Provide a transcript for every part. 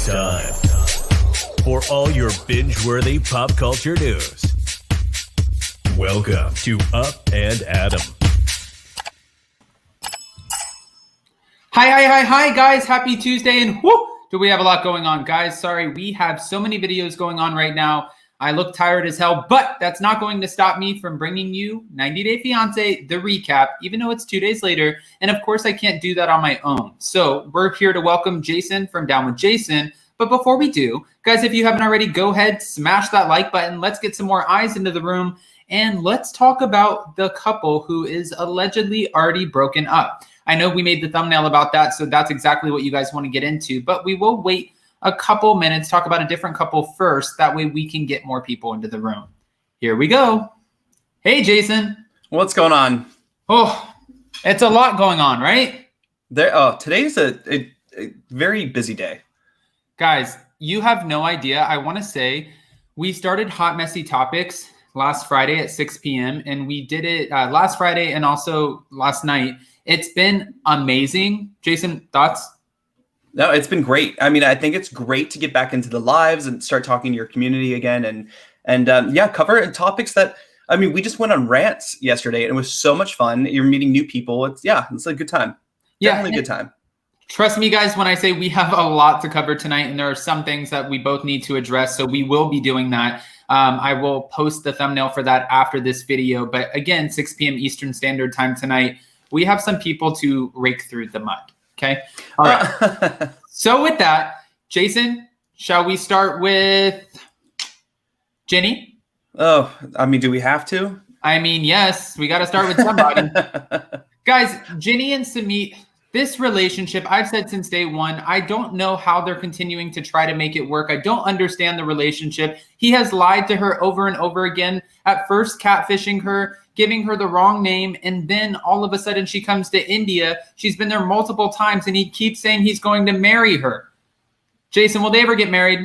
It's time for all your binge-worthy pop culture news. Welcome to Up and Adam. Hi, guys. Happy Tuesday, and whoo, do we have a lot going on, guys? Sorry, we have so many videos going on right now. I look tired as hell, but that's not going to stop me from bringing you 90 Day Fiance, the recap, even though it's 2 days later. And of course, I can't do that on my own. So we're here to welcome Jason from Down with Jason. But before we do, guys, if you haven't already, go ahead, smash that like button. Let's get some more eyes into the room. And let's talk about the couple who is allegedly already broken up. I know we made the thumbnail about that, so that's exactly what you guys want to get into. But we will wait a couple minutes, talk about a different couple first. That way we can get more people into the room. Here we go. Hey, Jason. What's going on? Oh, it's a lot going on, right? Today's a very busy day. Guys, you have no idea. I want to say we started Hot Messy Topics last Friday at 6 p.m. and we did it last Friday and also last night. It's been amazing. Jason, thoughts? No, it's been great. I mean, I think it's great to get back into the lives and start talking to your community again and cover topics that, I mean, we just went on rants yesterday and it was so much fun. You're meeting new people. It's a good time. Definitely a good time. Trust me, guys, when I say we have a lot to cover tonight and there are some things that we both need to address. So we will be doing that. I will post the thumbnail for that after this video. But again, 6 p.m. Eastern Standard Time tonight, we have some people to rake through the mud. Okay. All right. So with that, Jason, shall we start with Jenny? Oh, I mean, do we have to? I mean, yes, we got to start with somebody. Guys, Jenny and Sumit, this relationship, I've said since day one, I don't know how they're continuing to try to make it work. I don't understand the relationship. He has lied to her over and over again. At first, catfishing her, giving her the wrong name, and then all of a sudden she comes to India. She's been there multiple times, and he keeps saying he's going to marry her. Jason, will they ever get married?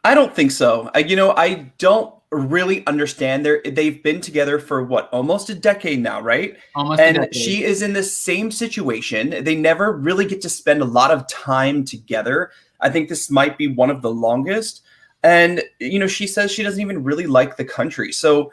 I don't think so. I don't really understand. They've been together for almost a decade now, right? Almost a decade. And she is in the same situation. They never really get to spend a lot of time together. I think this might be one of the longest. And, she says she doesn't even really like the country. So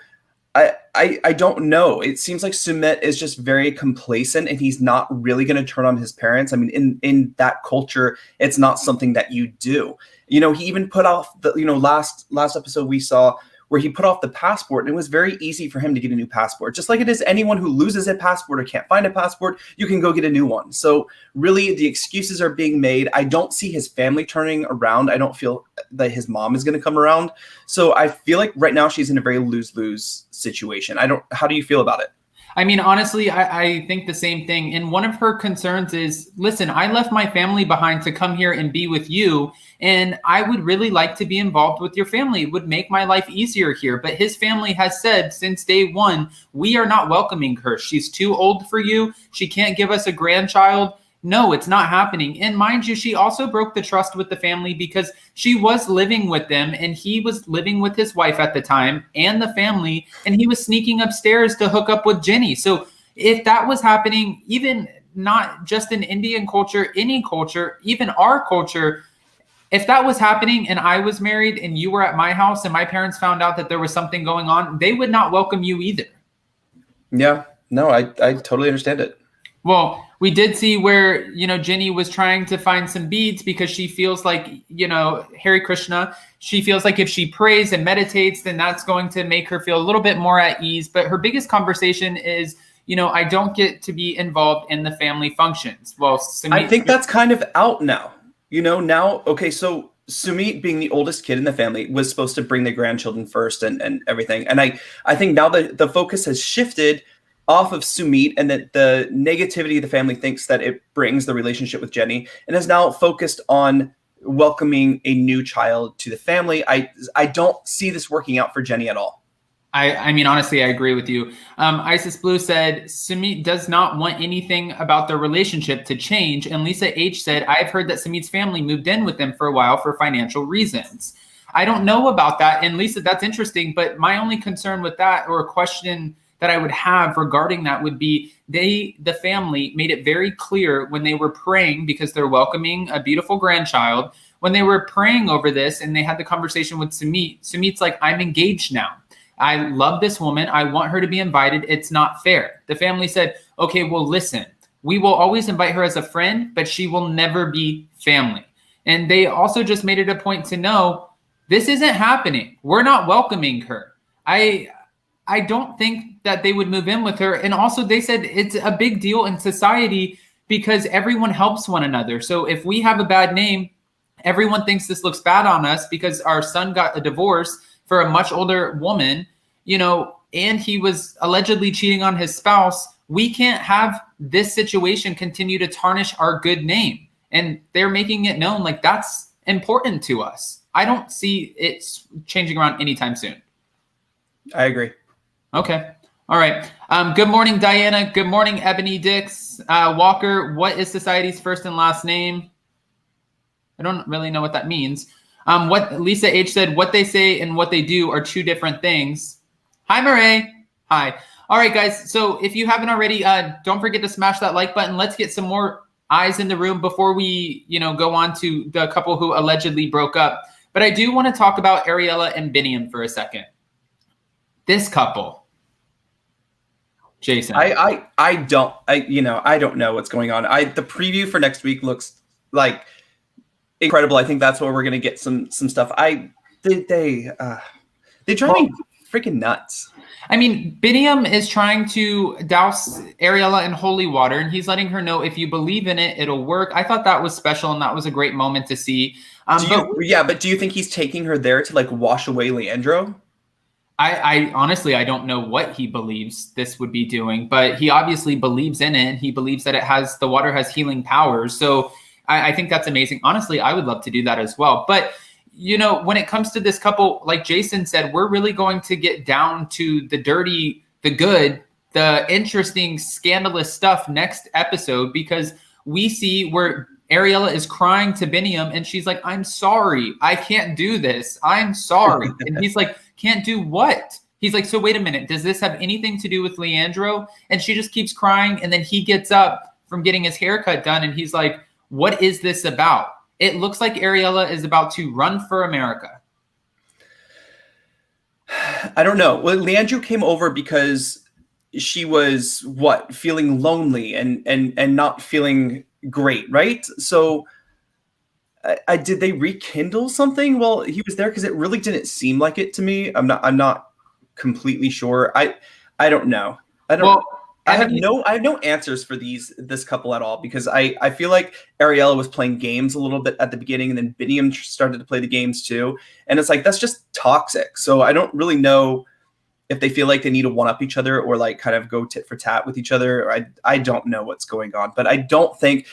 I don't know. It seems like Sumit is just very complacent and he's not really going to turn on his parents. I mean, in that culture, it's not something that you do. He even put off the, last episode we saw where he put off the passport, and it was very easy for him to get a new passport. Just like it is anyone who loses a passport or can't find a passport, you can go get a new one. So really the excuses are being made. I don't see his family turning around. I don't feel that his mom is going to come around. So I feel like right now she's in a very lose-lose situation. How do you feel about it? I mean, honestly, I think the same thing. And one of her concerns is, listen, I left my family behind to come here and be with you. And I would really like to be involved with your family. It would make my life easier here. But his family has said since day one, we are not welcoming her. She's too old for you. She can't give us a grandchild. No, it's not happening. And mind you, she also broke the trust with the family because she was living with them and he was living with his wife at the time and the family, and he was sneaking upstairs to hook up with Jenny. So if that was happening, even not just in Indian culture, any culture, even our culture, if that was happening and I was married and you were at my house and my parents found out that there was something going on, they would not welcome you either. Yeah, no, I totally understand it. Well, we did see where, Jenny was trying to find some beads because she feels like, Hare Krishna, she feels like if she prays and meditates, then that's going to make her feel a little bit more at ease. But her biggest conversation is, I don't get to be involved in the family functions. Well, I think that's kind of out now. Okay, so Sumit, being the oldest kid in the family, was supposed to bring the grandchildren first and everything. And I think now the focus has shifted off of Sumit and that the negativity the family thinks that it brings the relationship with Jenny, and is now focused on welcoming a new child to the family. I don't see this working out for Jenny at all. I mean, honestly, I agree with you. Isis Blue said, Sumit does not want anything about their relationship to change. And Lisa H said, I've heard that Sumit's family moved in with them for a while for financial reasons. I don't know about that. And Lisa, that's interesting. But my only concern with that, or a question that I would have regarding that, would be the family made it very clear when they were praying, because they're welcoming a beautiful grandchild, when they were praying over this and they had the conversation with Sumit, Sumit's like, I'm engaged now. I love this woman. I want her to be invited. It's not fair. The family said, okay, well, listen, we will always invite her as a friend, but she will never be family. And they also just made it a point to know this isn't happening. We're not welcoming her. I don't think that they would move in with her. And also they said it's a big deal in society because everyone helps one another. So if we have a bad name, everyone thinks this looks bad on us because our son got a divorce for a much older woman, and he was allegedly cheating on his spouse. We can't have this situation continue to tarnish our good name. And they're making it known like that's important to us. I don't see it changing around anytime soon. I agree. Okay. All right. Good morning, Diana. Good morning, Ebony Dix. Walker, what is society's first and last name? I don't really know what that means. What Lisa H said, what they say and what they do are two different things. Hi, Murray. Hi. All right, guys. So if you haven't already, don't forget to smash that like button. Let's get some more eyes in the room before we, go on to the couple who allegedly broke up. But I do want to talk about Ariela and Biniyam for a second. This couple. Jason. I don't know what's going on. The preview for next week looks like incredible. I think that's where we're gonna get some stuff. They drive me freaking nuts. I mean, Biniyam is trying to douse Ariela in holy water, and he's letting her know if you believe in it, it'll work. I thought that was special, and that was a great moment to see. But do you think he's taking her there to like wash away Leandro? I honestly, I don't know what he believes this would be doing, but he obviously believes in it. He believes that the water has healing powers. So I think that's amazing. Honestly, I would love to do that as well. But, when it comes to this couple, like Jason said, we're really going to get down to the dirty, the good, the interesting, scandalous stuff next episode, because we see where Ariela is crying to Biniyam and she's like, I'm sorry. I can't do this. I'm sorry. And he's like, can't do what? He's like, so wait a minute. Does this have anything to do with Leandro? And she just keeps crying. And then he gets up from getting his haircut done. And he's like, what is this about? It looks like Ariela is about to run for America. I don't know. Well, Leandro came over because she was feeling lonely and not feeling great, right? So did they rekindle something while he was there? Because it really didn't seem like it to me. I'm not completely sure. I don't know. I have no answers for this couple at all, because I feel like Ariela was playing games a little bit at the beginning, and then Biniyam started to play the games too, and it's like that's just toxic. So I don't really know if they feel like they need to one up each other or like kind of go tit for tat with each other. I don't know what's going on, but I don't think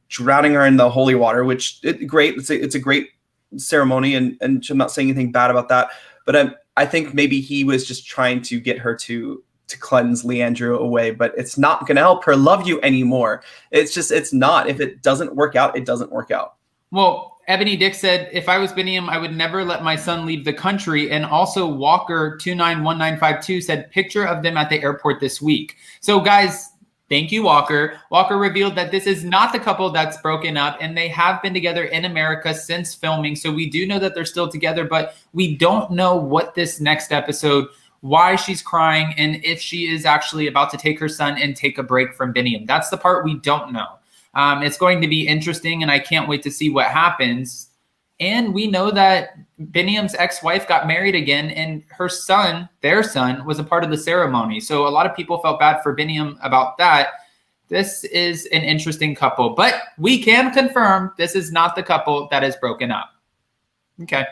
drowning her in the holy water, which great. It's a great ceremony, and I'm not saying anything bad about that, but I think maybe he was just trying to get her to cleanse Leandro away, but it's not going to help her love you anymore. It's not. If it doesn't work out, it doesn't work out. Well, Ebony Dick said, if I was Biniyam, I would never let my son leave the country. And also Walker 291952 said, picture of them at the airport this week. So guys, thank you, Walker. Walker revealed that this is not the couple that's broken up, and they have been together in America since filming. So we do know that they're still together, but we don't know what this next episode, why she's crying, and if she is actually about to take her son and take a break from Biniyam. That's the part we don't know. It's going to be interesting, and I can't wait to see what happens. And we know that Biniyam's ex-wife got married again, and her son, their son, was a part of the ceremony. So a lot of people felt bad for Biniyam about that. This is an interesting couple, but we can confirm this is not the couple that is broken up. Okay.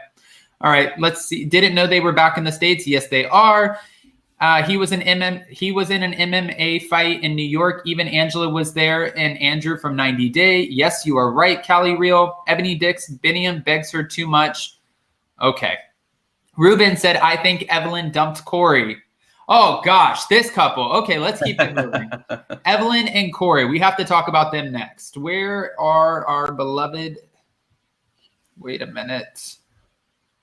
All right, let's see. Didn't know they were back in the States. Yes, they are. He was in an MMA fight in New York. Even Angela was there, and Andrew from 90 Day. Yes, you are right, Callie Real. Ebony Dix, Biniyam begs her too much. Okay. Ruben said, I think Evelin dumped Corey. Oh, gosh, this couple. Okay, let's keep it moving. Evelin and Corey, we have to talk about them next. Where are our beloved? Wait a minute.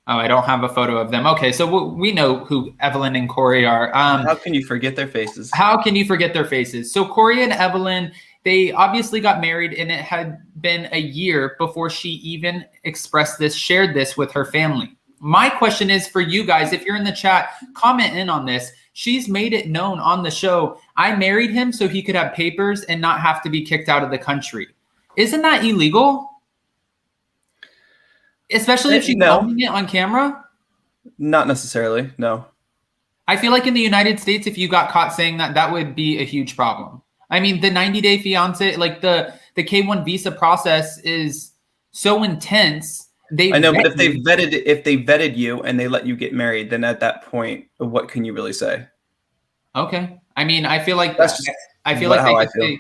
Oh, I don't have a photo of them. Okay, so we know who Evelin and Corey are. How can you forget their faces? How can you forget their faces? So Corey and Evelin, They obviously got married, and it had been a year before she even shared this with her family. My question is for you guys, if you're in the chat, comment in on this. She's made it known on the show, I married him so he could have papers and not have to be kicked out of the country. Isn't that illegal? Especially if she's filming it on camera? Not necessarily, no. I feel like in the United States, if you got caught saying that, that would be a huge problem. I mean, the 90-day fiance, like the K-1 visa process is so intense. I know, but if they vetted you and they let you get married, then at that point, what can you really say? Okay. I mean, I feel like I feel say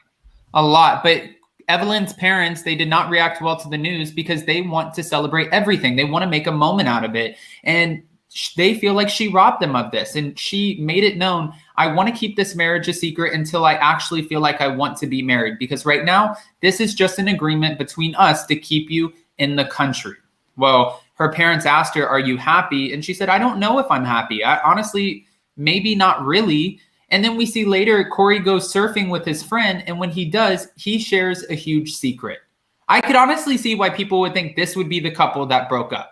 a lot, but Evelin's parents, they did not react well to the news because they want to celebrate everything. They want to make a moment out of it. And they feel like she robbed them of this. And she made it known, I want to keep this marriage a secret until I actually feel like I want to be married. Because right now, this is just an agreement between us to keep you in the country. Well, her parents asked her, are you happy? And she said, I don't know if I'm happy. I honestly, maybe not really. And then we see later Corey goes surfing with his friend. And when he does, he shares a huge secret. I could honestly see why people would think this would be the couple that broke up.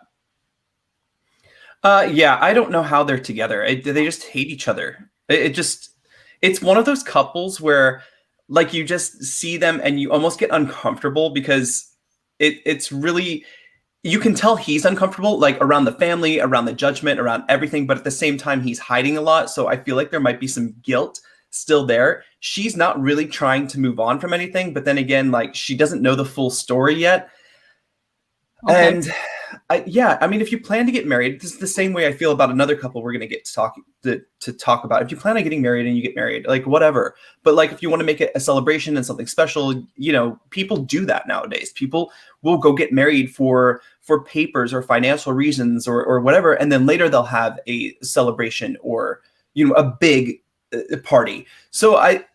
Yeah, I don't know how they're together. They just hate each other. It's one of those couples where like you just see them and you almost get uncomfortable because it's really, you can tell he's uncomfortable, like around the family, around the judgment, around everything. But at the same time, he's hiding a lot. So I feel like there might be some guilt still there. She's not really trying to move on from anything. But then again, like she doesn't know the full story yet. Okay. And I mean, if you plan to get married, this is the same way I feel about another couple we're going to get to talk about. If you plan on getting married and you get married, like whatever. But like if you want to make it a celebration and something special, you know, people do that nowadays. People will go get married for papers or financial reasons or whatever. And then later they'll have a celebration or, you know, a big party. So I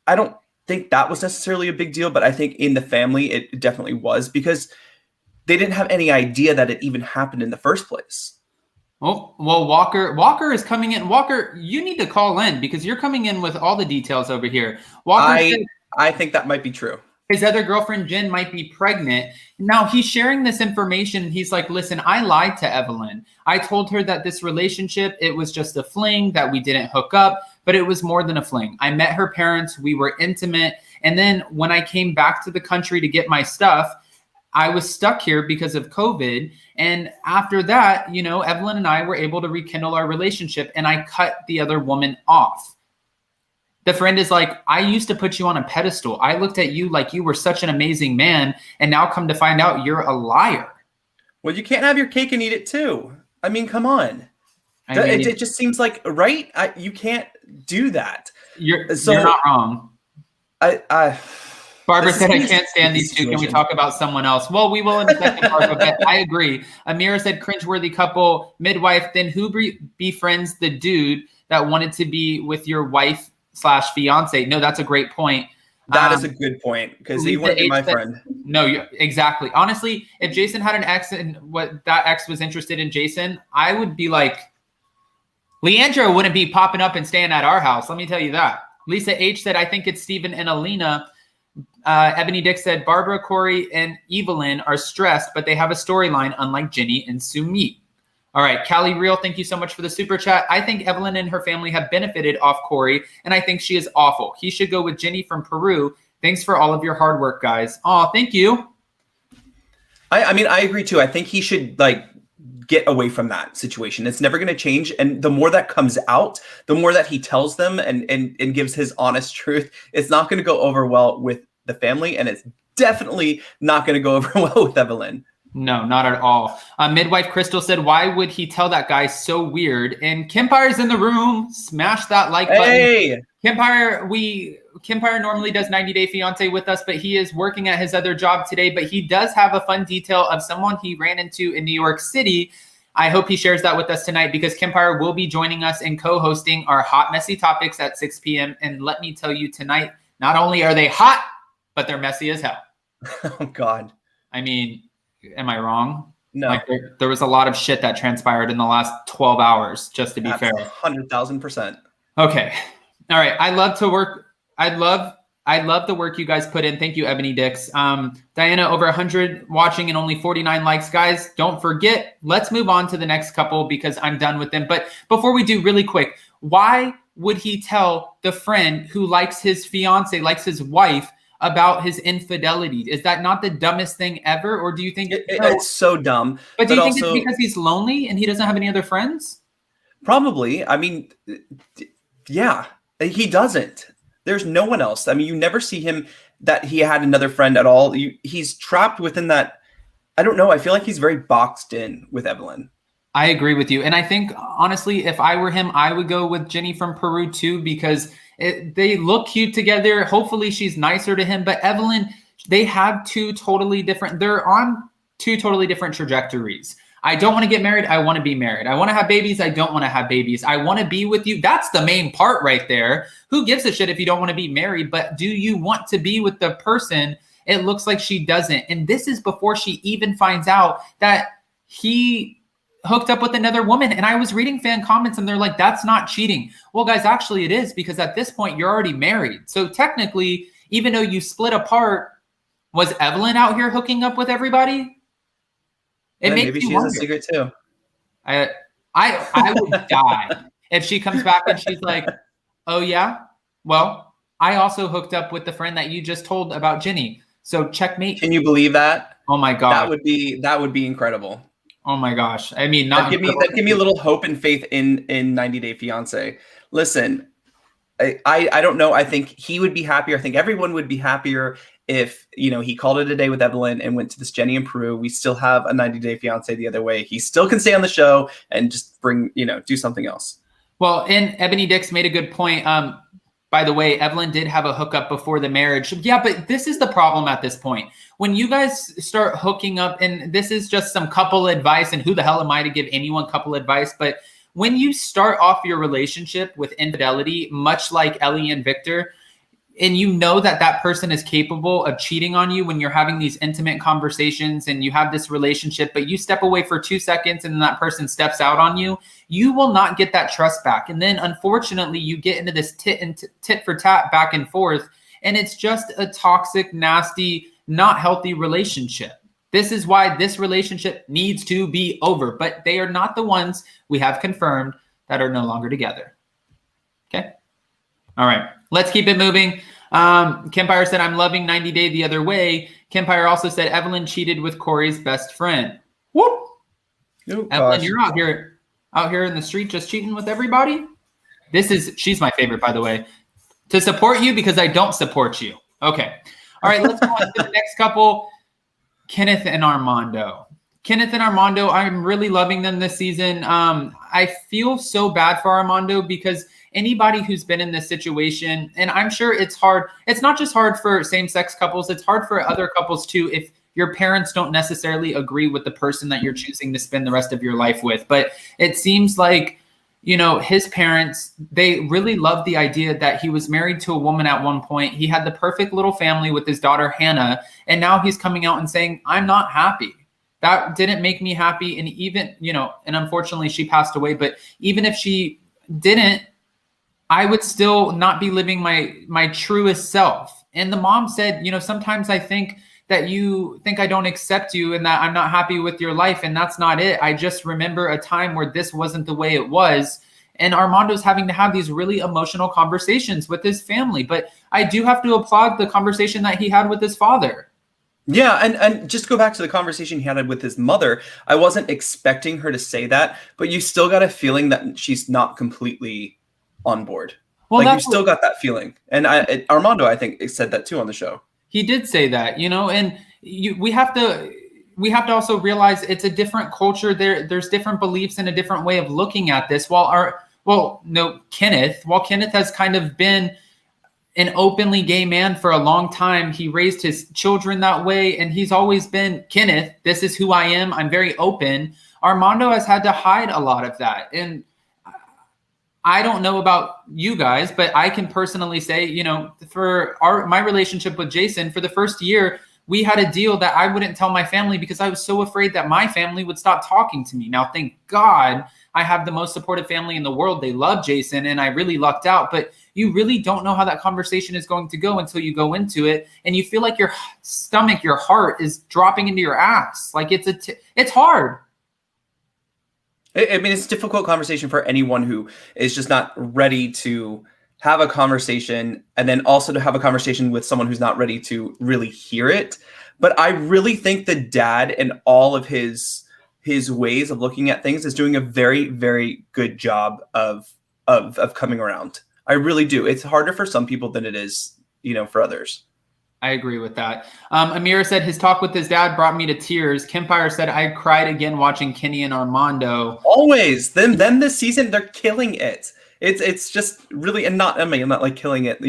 don't think that was necessarily a big deal, but I think in the family, it definitely was because they didn't have any idea that it even happened in the first place. Oh, well, Walker is coming in. Walker, you need to call in because you're coming in with all the details over here. Walker said I think that might be true. His other girlfriend, Jen, might be pregnant. Now he's sharing this information. He's like, listen, I lied to Evelin. I told her that this relationship, it was just a fling, that we didn't hook up, but it was more than a fling. I met her parents. We were intimate. And then when I came back to the country to get my stuff, I was stuck here because of COVID. And after that, you know, Evelin and I were able to rekindle our relationship and I cut the other woman off. The friend is like, I used to put you on a pedestal. I looked at you like you were such an amazing man. And now come to find out you're a liar. Well, you can't have your cake and eat it too. I mean, come on. It just seems like, right? You can't do that. You're not wrong. Barbara said, I can't stand these two. Can we talk about someone else? Well, we will in a second, Barbara, but I agree. Amira said, cringeworthy couple, midwife. Then who befriends the dude that wanted to be with your wife/fiance? No, that's a great point. That is a good point because he wouldn't be my friend. No, exactly. Honestly, if Jason had an ex and what that ex was interested in Jason, I would be like, Leandro wouldn't be popping up and staying at our house. Let me tell you that. Lisa H said, I think it's Steven and Alina. Ebony Dick said, Barbara, Corey, and Evelin are stressed, but they have a storyline unlike Ginny and Sumit. All right, Callie Real, thank you so much for the super chat. I think Evelin and her family have benefited off Corey, and I think she is awful. He should go with Ginny from Peru. Thanks for all of your hard work, guys. Oh, thank you. I mean, I agree too. I think he should get away from that situation. It's never going to change. And the more that comes out, the more that he tells them and gives his honest truth, it's not going to go over well with the family. And it's definitely not going to go over well with Evelin. No, not at all. Midwife Crystal said, why would he tell that guy? So weird. And Kimpire's in the room. Smash that like button. Hey! Kimpire normally does 90-Day Fiance with us, but he is working at his other job today. But he does have a fun detail of someone he ran into in New York City. I hope he shares that with us tonight because Kimpire will be joining us and co-hosting our Hot Messy Topics at 6 p.m. And let me tell you tonight, not only are they hot, but they're messy as hell. Oh, God. I mean, am I wrong? No. There was a lot of shit that transpired in the last 12 hours, just to be fair. 100,000%. Okay. All right. I love I love the work you guys put in. Thank you, Ebony Dix. Diana, over 100 watching and only 49 likes. Guys, don't forget, let's move on to the next couple because I'm done with them. But before we do, really quick, why would he tell the friend who likes his fiance, likes his wife, about his infidelity? Is that not the dumbest thing ever? Or do you think it's so dumb? But do you think it's because he's lonely and he doesn't have any other friends? Probably. I mean, yeah, he doesn't. There's no one else. I mean, you never see him that he had another friend at all. He's trapped within that. I don't know. I feel like he's very boxed in with Evelin. I agree with you. And I think, honestly, if I were him, I would go with Jenny from Peru too, because they look cute together. Hopefully she's nicer to him. But Evelin, they have they're on two totally different trajectories. I don't want to get married. I want to be married. I want to have babies. I don't want to have babies. I want to be with you. That's the main part right there. Who gives a shit if you don't want to be married? But do you want to be with the person? It looks like she doesn't. And this is before she even finds out that he hooked up with another woman. And I was reading fan comments and they're like, that's not cheating. Well, guys, actually it is, because at this point you're already married. So technically, even though you split apart, was Evelin out here hooking up with everybody? Maybe she has a secret too. I would die if she comes back and she's like, oh yeah, well, I also hooked up with the friend that you just told about Jenny. So checkmate. Can you believe that? Oh my god, that would be incredible. Oh my gosh, I mean, give me a little hope and faith in 90 Day Fiance. Listen, I don't know. I think he would be happier. I think everyone would be happier if, he called it a day with Evelin and went to this Jenny in Peru. We still have a 90 Day Fiance the other way. He still can stay on the show and just do something else. Well, and Ebony Dix made a good point. By the way, Evelin did have a hookup before the marriage. Yeah, but this is the problem at this point. When you guys start hooking up, and this is just some couple advice, and who the hell am I to give anyone couple advice? But when you start off your relationship with infidelity, much like Ellie and Victor, and you know that that person is capable of cheating on you when you're having these intimate conversations and you have this relationship, but you step away for 2 seconds and then that person steps out on you, you will not get that trust back. And then unfortunately, you get into this tit for tat back and forth, and it's just a toxic, nasty, not healthy relationship. This is why this relationship needs to be over, but they are not the ones we have confirmed that are no longer together. Okay. All right. Let's keep it moving. Kempire said, I'm loving 90 Day the other way. Kempire also said, Evelin cheated with Corey's best friend. Whoop. Oh, Evelin, you're out here in the street just cheating with everybody. She's my favorite, by the way, to support you because I don't support you. Okay. All right. Let's go on to the next couple. Kenneth and Armando. Kenneth and Armando, I'm really loving them this season. I feel so bad for Armando because anybody who's been in this situation, and I'm sure it's hard. It's not just hard for same-sex couples. It's hard for other couples too if your parents don't necessarily agree with the person that you're choosing to spend the rest of your life with. But it seems like, his parents, they really loved the idea that he was married to a woman at one point. He had the perfect little family with his daughter, Hannah. And now he's coming out and saying, I'm not happy. That didn't make me happy. And even, and unfortunately she passed away, but even if she didn't, I would still not be living my truest self. And the mom said, sometimes I think that you think I don't accept you and that I'm not happy with your life. And that's not it. I just remember a time where this wasn't the way it was. And Armando's having to have these really emotional conversations with his family. But I do have to applaud the conversation that he had with his father. Yeah, and just go back to the conversation he had with his mother. I wasn't expecting her to say that, but you still got a feeling that she's not completely on board. Well, you still got that feeling. And Armando, I think, said that too on the show. He did say that, and we have to also realize it's a different culture. There's different beliefs and a different way of looking at this. Kenneth has kind of been an openly gay man for a long time. He raised his children that way, and he's always been, Kenneth, this is who I am. I'm very open. Armando has had to hide a lot of that. And I don't know about you guys, but I can personally say, for my relationship with Jason, for the first year, we had a deal that I wouldn't tell my family because I was so afraid that my family would stop talking to me. Now, thank God I have the most supportive family in the world. They love Jason and I really lucked out. But you really don't know how that conversation is going to go until you go into it. And you feel like your stomach, your heart is dropping into your ass. Like it's hard. I mean, it's a difficult conversation for anyone who is just not ready to have a conversation, and then also to have a conversation with someone who's not ready to really hear it. But I really think the dad and all of his ways of looking at things is doing a very, very good job of coming around. I really do. It's harder for some people than it is, for others. I agree with that. Amira said his talk with his dad brought me to tears. Kempire said I cried again watching Kenny and Armando. Always them this season, they're killing it. It's just really, and not, I mean, I'm not like killing it,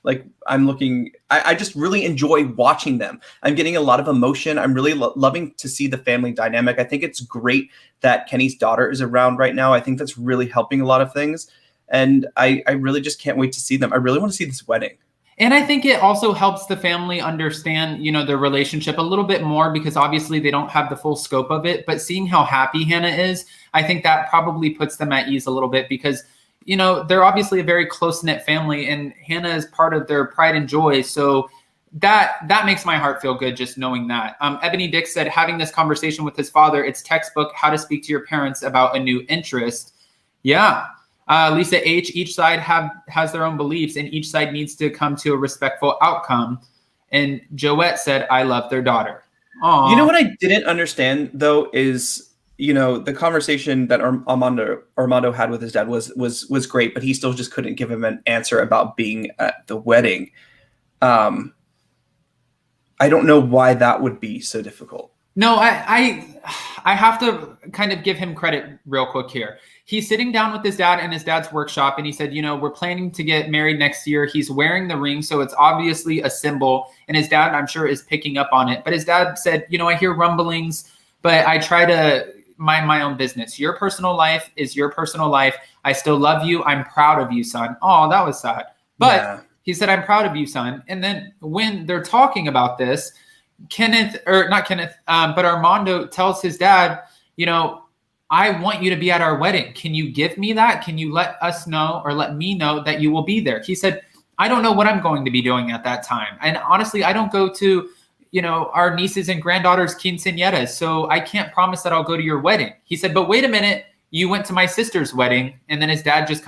like I just really enjoy watching them. I'm getting a lot of emotion. I'm really loving to see the family dynamic. I think it's great that Kenny's daughter is around right now. I think that's really helping a lot of things. And I really just can't wait to see them. I really want to see this wedding. And I think it also helps the family understand, their relationship a little bit more, because obviously they don't have the full scope of it. But seeing how happy Hannah is, I think that probably puts them at ease a little bit, because, they're obviously a very close-knit family and Hannah is part of their pride and joy. So that makes my heart feel good just knowing that. Ebony Dick said, having this conversation with his father, it's textbook how to speak to your parents about a new interest. Yeah. Lisa H, each side has their own beliefs and each side needs to come to a respectful outcome. And Joette said, I love their daughter. Aww. You know what I didn't understand though is, the conversation that Armando had with his dad was great, but he still just couldn't give him an answer about being at the wedding. I don't know why that would be so difficult. No, I have to kind of give him credit real quick here. He's sitting down with his dad in his dad's workshop and he said, we're planning to get married next year. He's wearing the ring, so it's obviously a symbol. And his dad, I'm sure, is picking up on it. But his dad said, I hear rumblings, but I try to mind my own business. Your personal life is your personal life. I still love you. I'm proud of you, son. Oh, that was sad. But yeah. He said, I'm proud of you, son. And then when they're talking about this, but Armando tells his dad, I want you to be at our wedding. Can you give me that? Can you let us know or let me know that you will be there? He said, I don't know what I'm going to be doing at that time. And honestly, I don't go to, our nieces and granddaughters' quinceañeras. So I can't promise that I'll go to your wedding. He said, but wait a minute, you went to my sister's wedding. And then his dad just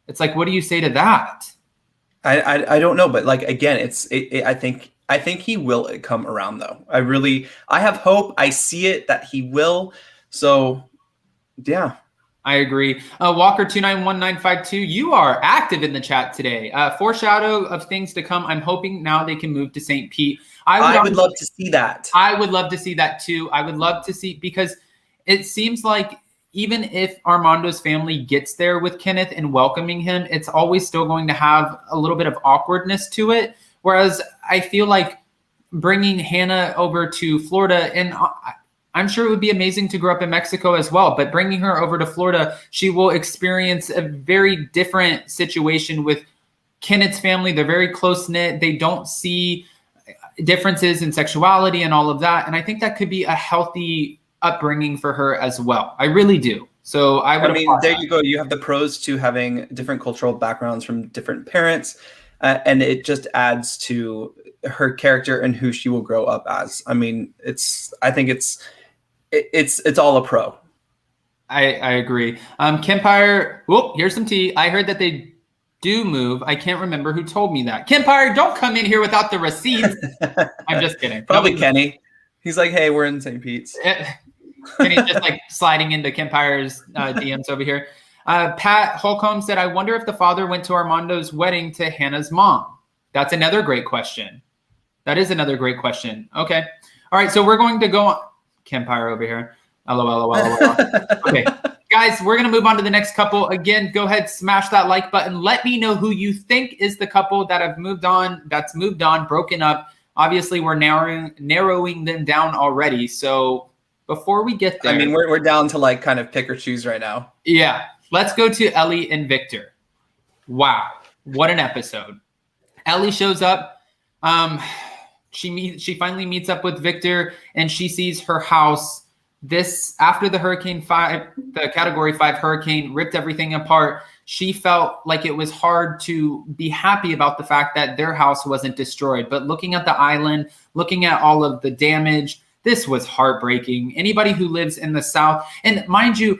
it's like, what do you say to that? I don't know. But like, again, I think he will come around though. I have hope. I see it that he will. So yeah. I agree. Walker 291952, you are active in the chat today. Foreshadow of things to come. I'm hoping now they can move to St. Pete. I would love to see that. I would love to see that too. I would love to see, because it seems like even if Armando's family gets there with Kenneth and welcoming him, it's always still going to have a little bit of awkwardness to it. Whereas I feel like bringing Hannah over to Florida, and I'm sure it would be amazing to grow up in Mexico as well, but bringing her over to Florida, she will experience a very different situation with Kenneth's family. They're very close-knit. They don't see differences in sexuality and all of that. And I think that could be a healthy upbringing for her as well. I really do. So there you go. You have the pros to having different cultural backgrounds from different parents. And it just adds to her character and who she will grow up as. I mean, I think it's all a pro. I agree. Kempire, here's some tea. I heard that they do move. I can't remember who told me that. Kempire, don't come in here without the receipts. I'm just kidding. Probably Kenny. He's like, hey, we're in St. Pete's. Kenny's just like sliding into Kempire's DMs over here. Pat Holcomb said, I wonder if the father went to Armando's wedding to Hannah's mom. That's another great question. That is another great question. Okay. All right. So we're going to go on. Kempire over here. LOL. Okay. Guys, we're going to move on to the next couple. Again, go ahead, smash that like button. Let me know who you think is the couple that have moved on, broken up. Obviously, we're narrowing them down already. So before we get there. I mean, we're down to like kind of pick or choose right now. Yeah. Let's go to Ellie and Victor. Wow. What an episode. Ellie shows up. She finally meets up with Victor and she sees her house this after the the Category 5 hurricane ripped everything apart, she felt like it was hard to be happy about the fact that their house wasn't destroyed. But looking at the island, looking at all of the damage, this was heartbreaking. Anybody who lives in the South, and mind you,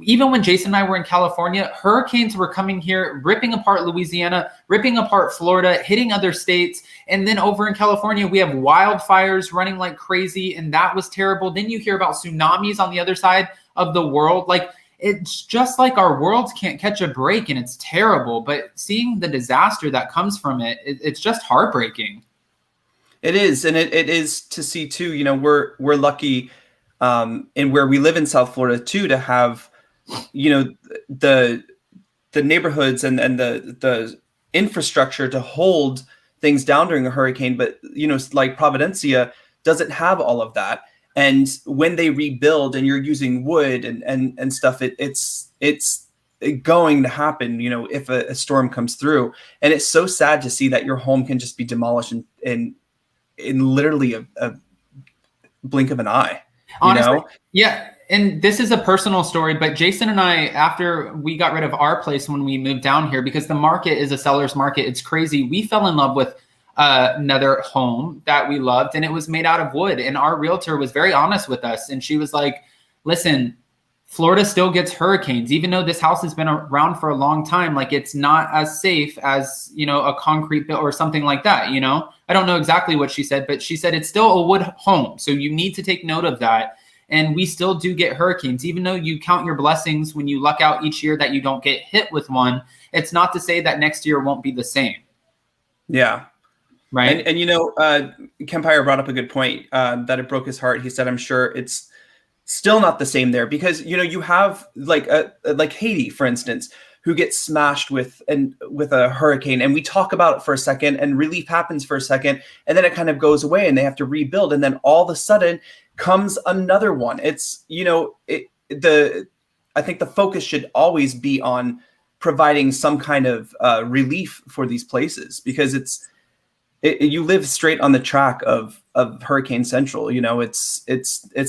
even when Jason and I were in California, hurricanes were coming here, ripping apart Louisiana, ripping apart Florida, hitting other states. And then over in California, we have wildfires running like crazy, and that was terrible. Then you hear about tsunamis on the other side of the world. Like, it's just like our worlds can't catch a break, and it's terrible. But seeing the disaster that comes from it, it's just heartbreaking. It is, and it is to see too. You know, we're lucky in where we live in South Florida too, to have, you know, the neighborhoods and the infrastructure to hold things down during a hurricane. But, you know, like Providencia doesn't have all of that. And when they rebuild and you're using wood and stuff, it's going to happen, you know, if a storm comes through. And it's so sad to see that your home can just be demolished in literally a blink of an eye. Honestly, know? Yeah. And this is a personal story, but Jason and I, after we got rid of our place when we moved down here, because the market is a seller's market, it's crazy. We fell in love with another home that we loved, and it was made out of wood. And our realtor was very honest with us. And she was like, listen, Florida still gets hurricanes, even though this house has been around for a long time. Like, it's not as safe as, you know, a concrete build or something like that. You know, I don't know exactly what she said, but she said it's still a wood home. So you need to take note of that. And we still do get hurricanes, even though you count your blessings when you luck out each year that you don't get hit with one. It's not to say that next year won't be the same. Yeah. Right. And you know, Kempire brought up a good point, that it broke his heart. He said, I'm sure it's still not the same there, because, you know, you have like Haiti, for instance, who gets smashed with a hurricane, and we talk about it for a second and relief happens for a second, and then it kind of goes away and they have to rebuild. And then all of a sudden comes another one. It's, you know, I think the focus should always be on providing some kind of relief for these places, because you live straight on the track of Hurricane Central. You know, it's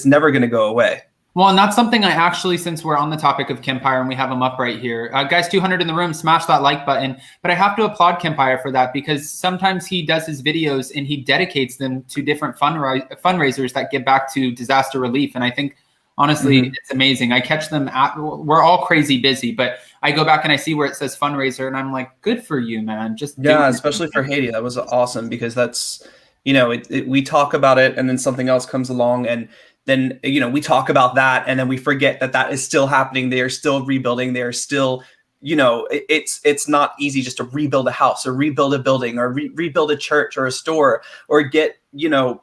never going to go away. Well, and that's something I actually, since we're on the topic of Kempire and we have him up right here, guys, 200 in the room, smash that like button. But I have to applaud Kempire for that, because sometimes he does his videos and he dedicates them to different fundraisers that give back to disaster relief. And I think, honestly, it's amazing. I catch them we're all crazy busy, but I go back and I see where it says fundraiser and I'm like, good for you, man. Yeah, especially for Haiti. That was awesome, because that's, you know, we talk about it and then something else comes along, and then, you know, we talk about that and then we forget that is still happening. They are still rebuilding. They are still, you know, it's not easy just to rebuild a house or rebuild a building or rebuild a church or a store or get, you know,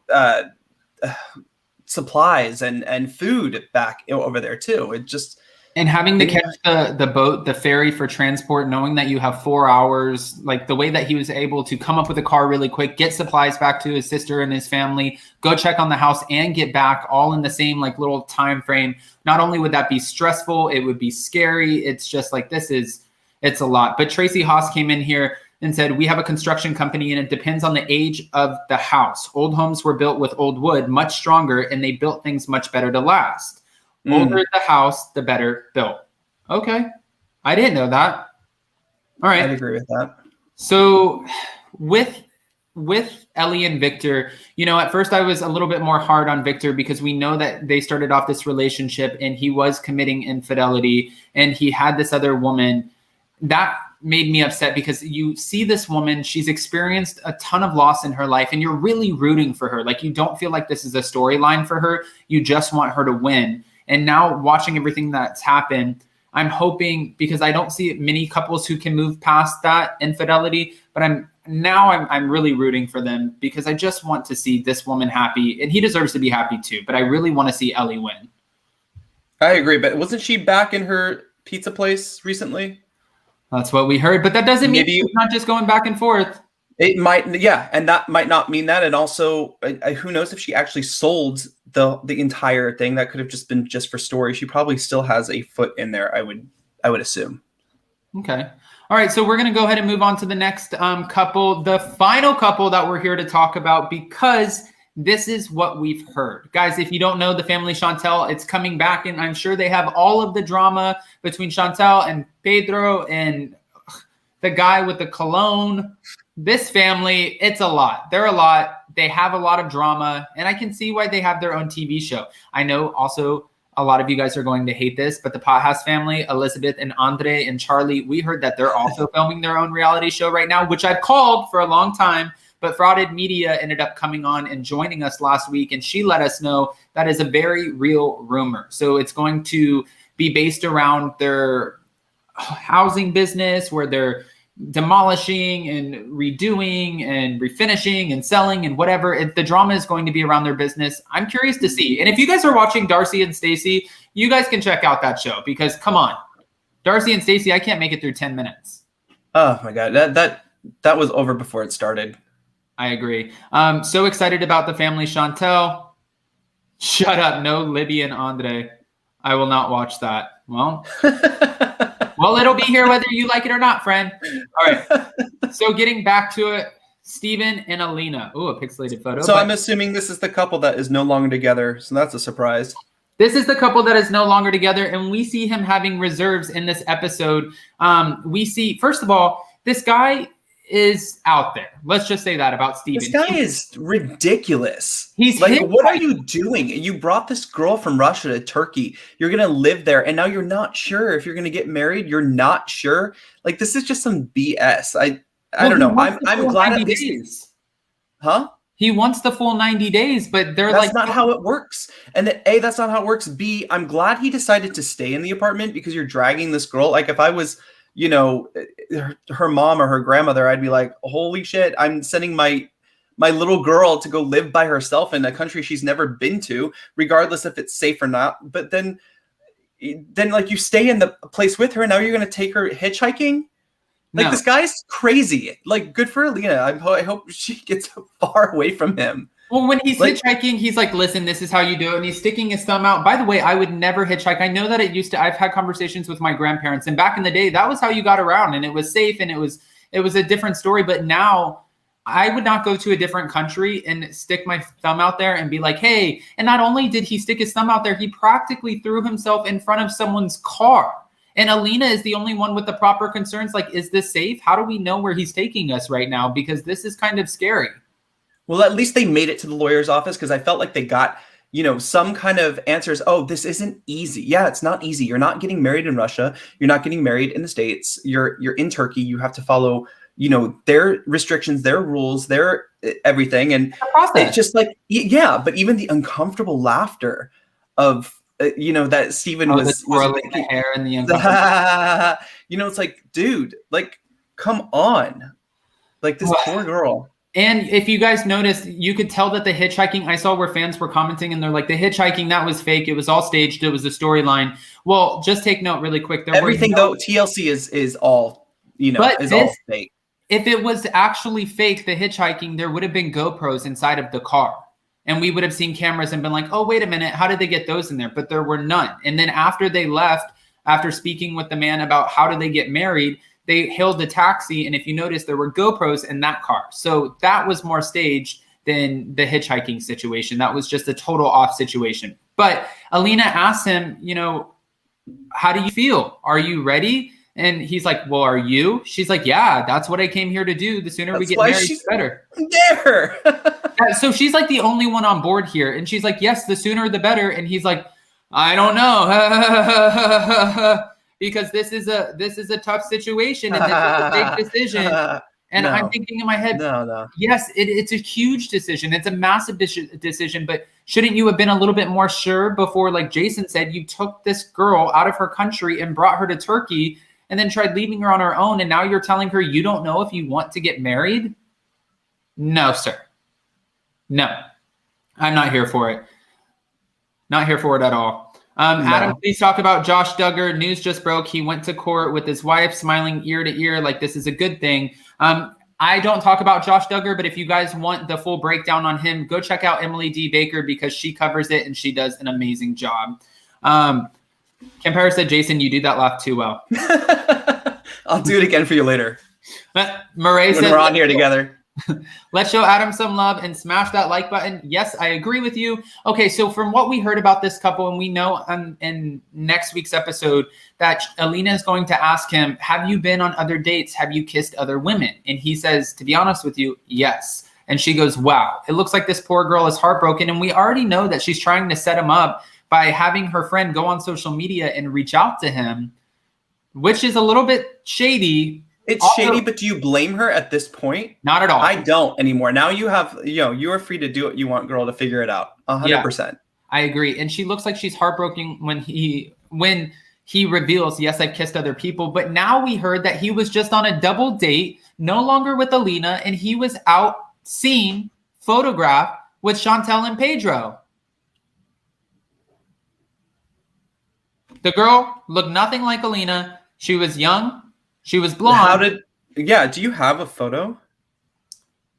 supplies and food back over there too. It just, and having to catch the boat, the ferry for transport, knowing that you have 4 hours, like the way that he was able to come up with a car really quick, get supplies back to his sister and his family, go check on the house and get back all in the same like little time frame. Not only would that be stressful, it would be scary. It's just like, it's a lot. But Tracy Haas came in here and said, we have a construction company and it depends on the age of the house. Old homes were built with old wood, much stronger, and they built things much better to last. Older the house, the better built. Okay. I didn't know that. All right. I'd agree with that. So with Ellie and Victor, you know, at first I was a little bit more hard on Victor, because we know that they started off this relationship and he was committing infidelity and he had this other woman. That made me upset, because you see this woman, she's experienced a ton of loss in her life and you're really rooting for her. Like, you don't feel like this is a storyline for her. You just want her to win. And now watching everything that's happened, I'm hoping, because I don't see many couples who can move past that infidelity, but I'm really rooting for them, because I just want to see this woman happy, and he deserves to be happy too. But I really want to see Ellie win. I agree, but wasn't she back in her pizza place recently? That's what we heard, but that doesn't mean she's not just going back and forth. It might, yeah, and that might not mean that. And also, who knows if she actually sold the entire thing? That could have just been just for story. She probably still has a foot in there, I would assume. Okay. All right, so we're going to go ahead and move on to the next couple, the final couple that we're here to talk about, because this is what we've heard. Guys, if you don't know the family Chantel, it's coming back, and I'm sure they have all of the drama between Chantel and Pedro and the guy with the cologne. This family, it's a lot. They're a lot. They have a lot of drama, and I can see why they have their own TV show. I know also a lot of you guys are going to hate this, but the Pajas family, Elizabeth and Andre and Charlie, we heard that they're also filming their own reality show right now, which I've called for a long time, but Frauded Media ended up coming on and joining us last week, and she let us know that is a very real rumor. So it's going to be based around their housing business where they're demolishing and redoing and refinishing and selling and whatever. The drama is going to be around their business. I'm curious to see. And if you guys are watching Darcy and Stacey, you guys can check out that show, because come on, Darcy and Stacey, I can't make it through 10 minutes. Oh my God. That was over before it started. I agree. So excited about the family Chantel. Shut up. No Libby and Andre. I will not watch that. Well, well, it'll be here whether you like it or not, friend. All right. So getting back to it, Steven and Alina. Ooh, a pixelated photo. So I'm assuming this is the couple that is no longer together. So that's a surprise. This is the couple that is no longer together, and we see him having reserves in this episode. We see, first of all, this guy is out there. Let's just say that about Steven. This guy is ridiculous. He's like, what are you doing? You brought this girl from Russia to Turkey. You're going to live there, and now you're not sure if you're going to get married. You're not sure. Like, this is just some BS. I don't know. I'm glad at least. Huh? He wants the full 90 days, but that's not how it works. And then A, that's not how it works. B, I'm glad he decided to stay in the apartment, because you're dragging this girl. Like, if I was, you know, her mom or her grandmother, I'd be like, holy shit, I'm sending my little girl to go live by herself in a country she's never been to, regardless if it's safe or not. But then like, you stay in the place with her, and now you're going to take her hitchhiking. Like, no. This guy's crazy. Like, good for Alina. I hope she gets far away from him. Well, when he's hitchhiking, he's like, listen, this is how you do it. And he's sticking his thumb out. By the way, I would never hitchhike. I know that it used to, I've had conversations with my grandparents, and back in the day, that was how you got around, and it was safe, and it was a different story. But now I would not go to a different country and stick my thumb out there and be like, hey, and not only did he stick his thumb out there, he practically threw himself in front of someone's car. And Alina is the only one with the proper concerns. Like, is this safe? How do we know where he's taking us right now? Because this is kind of scary. Well, at least they made it to the lawyer's office, because I felt like they got, you know, some kind of answers. Oh, this isn't easy. Yeah, it's not easy. You're not getting married in Russia. You're not getting married in the States. You're in Turkey. You have to follow, you know, their restrictions, their rules, their everything. And it's just like, yeah, but even the uncomfortable laughter of, you know, that Steven was the hair and the uncomfortable. You know, it's like, dude, like, come on. Like, this poor girl. And if you guys noticed, you could tell that the hitchhiking, I saw where fans were commenting, and they're like, the hitchhiking, that was fake. It was all staged. It was a storyline. Well, just take note really quick. Everything though, TLC is all, you know, is all fake. If it was actually fake, the hitchhiking, there would have been GoPros inside of the car. And we would have seen cameras and been like, oh, wait a minute, how did they get those in there? But there were none. And then after they left, after speaking with the man about how did they get married, they hailed a taxi. And if you notice, there were GoPros in that car. So that was more staged than the hitchhiking situation. That was just a total off situation. But Alina asked him, you know, how do you feel? Are you ready? And he's like, well, are you? She's like, yeah, that's what I came here to do. The sooner we get married, the better. There. So she's like the only one on board here. And she's like, yes, the sooner the better. And he's like, I don't know. Because this is a tough situation, and this is a big decision. And no. I'm thinking in my head, yes, it's a huge decision. It's a massive decision, but shouldn't you have been a little bit more sure before, like Jason said, you took this girl out of her country and brought her to Turkey and then tried leaving her on her own, and now you're telling her you don't know if you want to get married? No, sir. No. I'm not here for it. Not here for it at all. Adam, please talk about Josh Duggar. News just broke. He went to court with his wife, smiling ear to ear like this is a good thing. I don't talk about Josh Duggar, but if you guys want the full breakdown on him, go check out Emily D. Baker, because she covers it and she does an amazing job. Kim Paris said, Jason, you do that laugh too well. I'll do it again for you later. Murray when we're on here together. Let's show Adam some love and smash that like button. Yes, I agree with you. Okay, so from what we heard about this couple, and we know in next week's episode that Alina is going to ask him, have you been on other dates? Have you kissed other women? And he says, to be honest with you, yes. And she goes, wow, it looks like this poor girl is heartbroken. And we already know that she's trying to set him up by having her friend go on social media and reach out to him, which is a little bit shady. It's shady, but do you blame her at this point? Not at all. I don't anymore. Now you have, you are free to do what you want, girl, to figure it out. 100%. I agree. And she looks like she's heartbroken when he reveals, yes, I've kissed other people. But now we heard that he was just on a double date, no longer with Alina, and he was out seen, photographed with Chantel and Pedro. The girl looked nothing like Alina. She was young. She was blonde. Do you have a photo?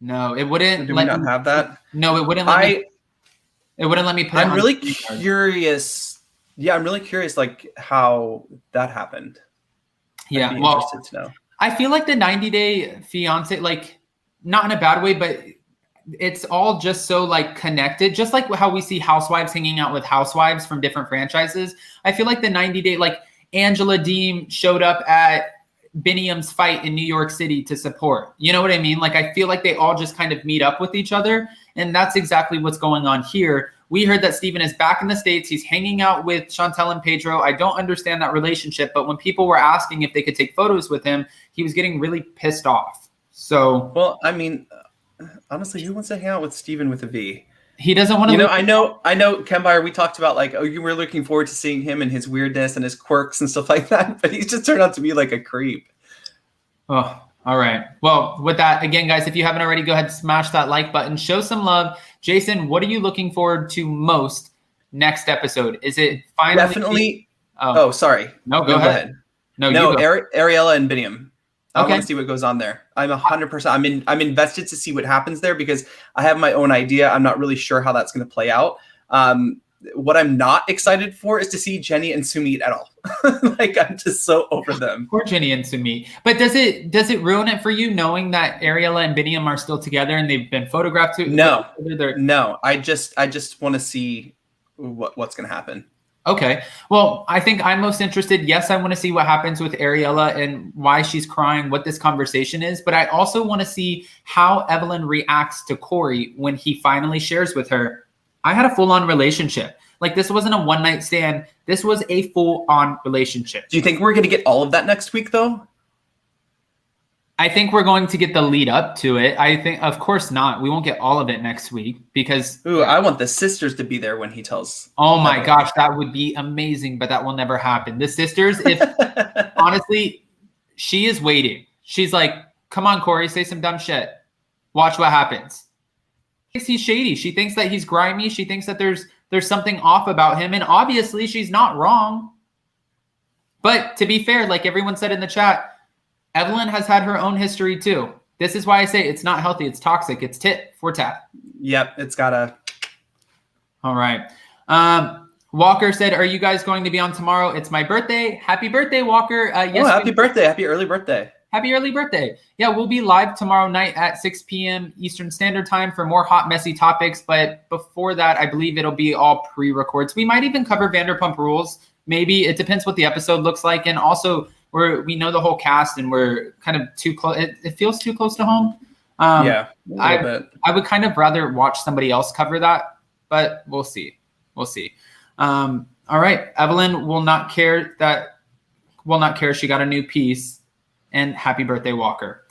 No, it wouldn't. Do we not have that? No, it wouldn't let me. It wouldn't let me put it on. I'm really curious. Yeah, I'm really curious, like, how that happened. Yeah, I'd be interested to know. I feel like the 90-day fiance, like, not in a bad way, but it's all just so, like, connected. Just like how we see housewives hanging out with housewives from different franchises. I feel like the 90-day, like, Angela Deem showed up at Biniyam's fight in New York City to support. You know what I mean? Like, I feel like they all just kind of meet up with each other. And that's exactly what's going on here. We heard that Steven is back in the States. He's hanging out with Chantel and Pedro. I don't understand that relationship, but when people were asking if they could take photos with him, he was getting really pissed off. So, well, I mean, honestly, who wants to hang out with Steven with a V? He doesn't want to. I know, Ken Buyer, we talked about, like, you were looking forward to seeing him and his weirdness and his quirks and stuff like that, but he's just turned out to be like a creep. Oh, all right. Well, with that, again, guys, if you haven't already, go ahead and smash that like button. Show some love. Jason, what are you looking forward to most next episode? Is it finally? Definitely. Oh, sorry. No, go ahead. No, Ariela and Biniyam. I want to see what goes on there. I'm 100%. I'm invested to see what happens there because I have my own idea. I'm not really sure how that's going to play out. What I'm not excited for is to see Jenny and Sumit at all. Like, I'm just so over them. Poor Jenny and Sumit. But does it ruin it for you knowing that Ariela and Biniyam are still together and they've been photographed too? No. I just want to see what's going to happen. Okay. Well, I think I'm most interested. Yes, I want to see what happens with Ariela and why she's crying, what this conversation is. But I also want to see how Evelin reacts to Corey when he finally shares with her, I had a full-on relationship. Like, this wasn't a one-night stand. This was a full-on relationship. Do you think we're going to get all of that next week, though? I think we're going to get the lead up to it. I think, of course not. We won't get all of it next week because... Ooh, I want the sisters to be there when he tells... Oh my gosh, that would be amazing, but that will never happen. The sisters, if honestly, she is waiting. She's like, come on, Corey, say some dumb shit. Watch what happens. He's shady. She thinks that he's grimy. She thinks that there's something off about him, and obviously she's not wrong. But to be fair, like everyone said in the chat, Evelin has had her own history too. This is why I say it's not healthy. It's toxic. It's tit for tat. Yep, it's gotta. All right. Walker said, "Are you guys going to be on tomorrow? It's my birthday. Happy birthday, Walker!" Yes, happy birthday! Happy early birthday! Happy early birthday. Yeah, we'll be live tomorrow night at 6 p.m. Eastern Standard Time for more hot, messy topics. But before that, I believe it'll be all pre-records. We might even cover Vanderpump Rules. Maybe. It depends what the episode looks like. And also, we know the whole cast and we're kind of too close. It feels too close to home. Yeah, a little bit. I would kind of rather watch somebody else cover that, but we'll see. We'll see. All right. Evelin will not care she got a new piece. And happy birthday, Walker.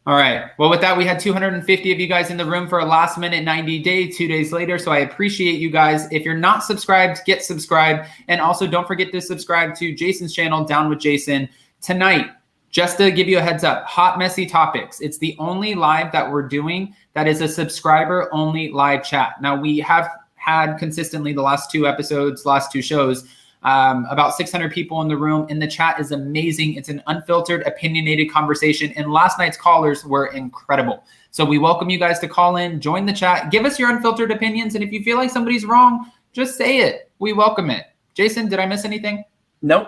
All right. Well, with that, we had 250 of you guys in the room for a last minute 90 day, 2 days later. So I appreciate you guys. If you're not subscribed, get subscribed. And also don't forget to subscribe to Jason's channel, Down with Jason. Tonight, just to give you a heads up, hot, messy topics. It's the only live that we're doing that is a subscriber only live chat. Now, we have had consistently the last two shows, about 600 people in the room, and the chat is amazing. It's an unfiltered, opinionated conversation, and last night's callers were incredible. So we welcome you guys to call in, join the chat, give us your unfiltered opinions, and if you feel like somebody's wrong, just say it. We welcome it. Jason, did I miss anything? Nope,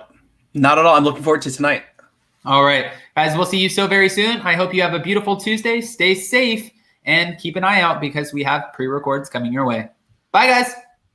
not at all. I'm looking forward to tonight. All right, guys, we'll see you so very soon. I hope you have a beautiful Tuesday. Stay safe, and keep an eye out because we have pre-records coming your way. Bye, guys.